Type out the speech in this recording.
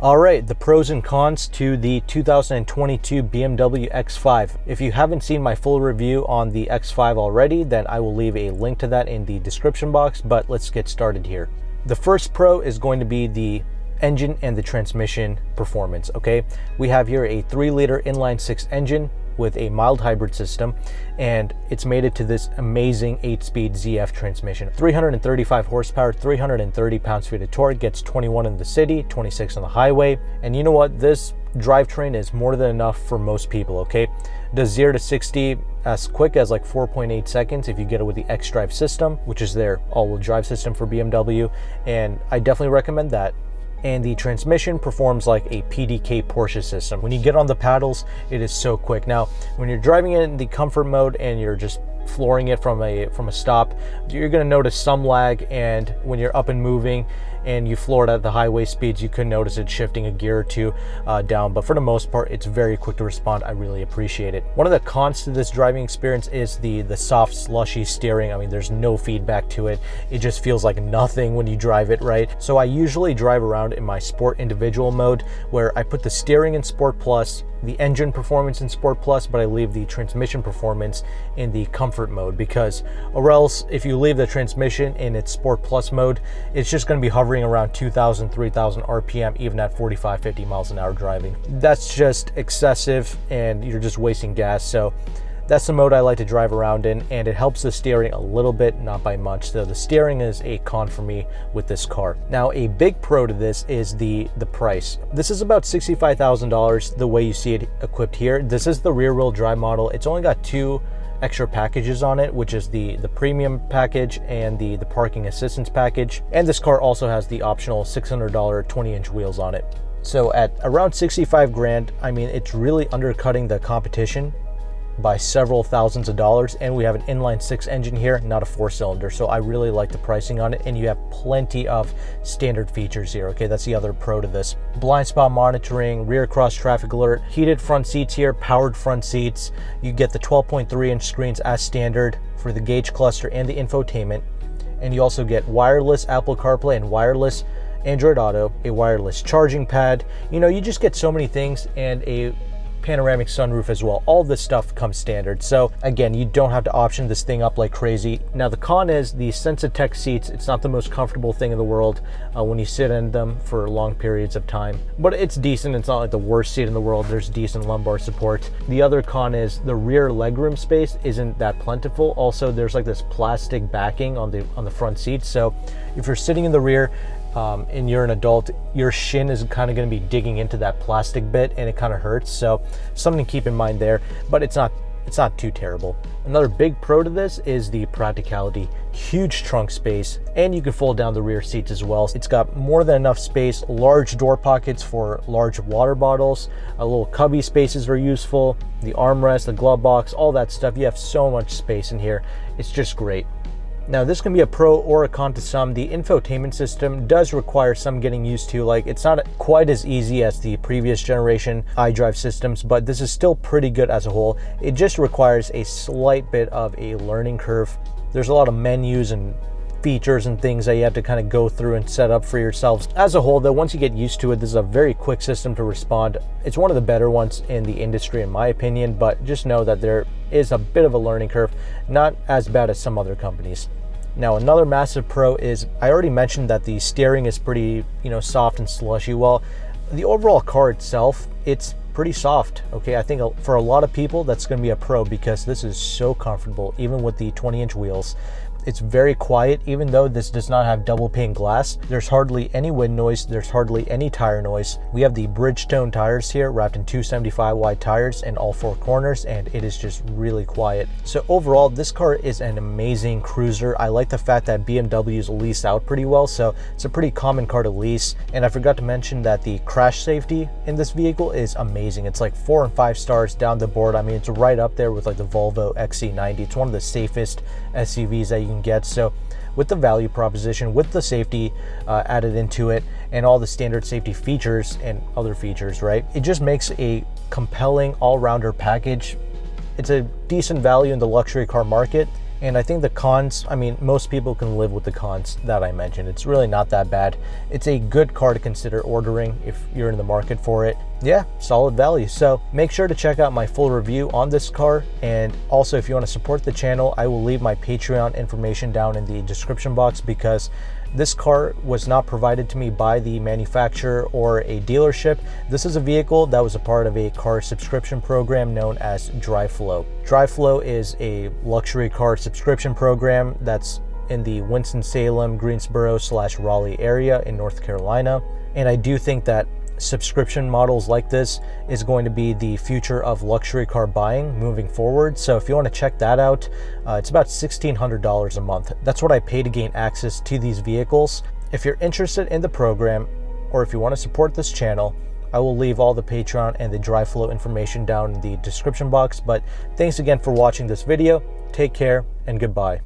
All right, the pros and cons to the 2022 BMW X5. If you haven't seen my full review on the X5 already, then I will leave a link to that in the description box, but let's get started here. The first pro is going to be the engine and the transmission performance, okay? We have here a 3-liter inline-6 engine with a mild hybrid system, and it's made it to this amazing 8-speed ZF transmission. 335 horsepower, 330 pounds-feet of torque, gets 21 in the city, 26 on the highway. And you know what? This drivetrain is more than enough for most people, okay? Does 0 to 60 as quick as like 4.8 seconds if you get it with the xDrive system, which is their all-wheel drive system for BMW, and I definitely recommend that. And the transmission performs like a PDK Porsche system. When you get on the paddles, it is so quick. Now, when you're driving it in the comfort mode and you're just flooring it from a stop, you're gonna notice some lag, and when you're up and moving and you floor it at the highway speeds, you could notice it shifting a gear or two down, but for the most part, it's very quick to respond. I really appreciate it. One of the cons to this driving experience is the soft, slushy steering. I mean, there's no feedback to it. It just feels like nothing when you drive it, right? So I usually drive around in my Sport individual mode, where I put the steering in Sport Plus, the engine performance in Sport Plus, but I leave the transmission performance in the comfort mode, because or else if you leave the transmission in its Sport Plus mode, it's just going to be hovering around 2,000, 3,000 RPM even at 45, 50 miles an hour driving. That's just excessive and you're just wasting gas. So that's the mode I like to drive around in, and it helps the steering a little bit, not by much. So the steering is a con for me with this car. Now, a big pro to this is the price. This is about $65,000 the way you see it equipped here. This is the rear-wheel drive model. It's only got 2 extra packages on it, which is the premium package and the parking assistance package. And this car also has the optional $600 20-inch wheels on it. So at around 65 grand, I mean, it's really undercutting the competition by several thousands of dollars, and we have an inline-6 engine here, not a 4-cylinder. So I really like the pricing on it, and you have plenty of standard features here, okay? That's the other pro to this. Blind spot monitoring, rear cross traffic alert, heated front seats here, powered front seats. You get the 12.3-inch screens as standard for the gauge cluster and the infotainment, and you also get wireless Apple CarPlay and wireless Android Auto, a wireless charging pad. You know, you just get so many things, and a panoramic sunroof as well. All this stuff comes standard. So again, you don't have to option this thing up like crazy. Now the con is the Sensatech seats. It's not the most comfortable thing in the world when you sit in them for long periods of time, but it's decent. It's not like the worst seat in the world. There's decent lumbar support. The other con is the rear legroom space isn't that plentiful. Also, there's like this plastic backing on the front seat. So if you're sitting in the rear, and you're an adult, your shin is kind of going to be digging into that plastic bit, and it kind of hurts. So something to keep in mind there, but it's not too terrible. Another big pro to this is the practicality. Huge trunk space, and you can fold down the rear seats as well. It's got more than enough space, large door pockets for large water bottles, a little cubby spaces are useful, the armrest, the glove box, all that stuff. You have so much space in here. It's just great. Now, this can be a pro or a con to some. The infotainment system does require some getting used to. Like, it's not quite as easy as the previous generation iDrive systems, but this is still pretty good as a whole. It just requires a slight bit of a learning curve. There's a lot of menus and features and things that you have to kind of go through and set up for yourselves. As a whole, though, once you get used to it, this is a very quick system to respond. It's one of the better ones in the industry, in my opinion, but just know that there is a bit of a learning curve, not as bad as some other companies. Now, another massive pro is, I already mentioned that the steering is pretty, soft and slushy. Well, the overall car itself, it's pretty soft, okay? I think for a lot of people, that's gonna be a pro, because this is so comfortable, even with the 20-inch wheels. It's very quiet. Even though this does not have double pane glass, there's hardly any wind noise, there's hardly any tire noise. We have the Bridgestone tires here, wrapped in 275 wide tires in all 4 corners, and it is just really quiet. So overall, this car is an amazing cruiser. I like the fact that BMWs lease out pretty well, so it's a pretty common car to lease. And I forgot to mention that the crash safety in this vehicle is amazing. It's like 4 and 5 stars down the board. I mean, it's right up there with like the Volvo XC90. It's one of the safest SUVs that you can get. So with the value proposition, with the safety added into it, and all the standard safety features and other features, right, it just makes a compelling all-rounder package. It's a decent value in the luxury car market, And I think the cons, I mean, most people can live with the cons that I mentioned. It's really not that bad. It's a good car to consider ordering if you're in the market for it. Yeah, solid value. So make sure to check out my full review on this car. And also, if you want to support the channel, I will leave my Patreon information down in the description box, because this car was not provided to me by the manufacturer or a dealership. This is a vehicle that was a part of a car subscription program known as DriveFlow. DriveFlow is a luxury car subscription program that's in the Winston-Salem, Greensboro/Raleigh area in North Carolina. And I do think that subscription models like this is going to be the future of luxury car buying moving forward. So if you want to check that out, it's about $1,600 a month. That's what I pay to gain access to these vehicles. If you're interested in the program, or if you want to support this channel, I will leave all the Patreon and the DriveFlow information down in the description box. But thanks again for watching this video. Take care and goodbye.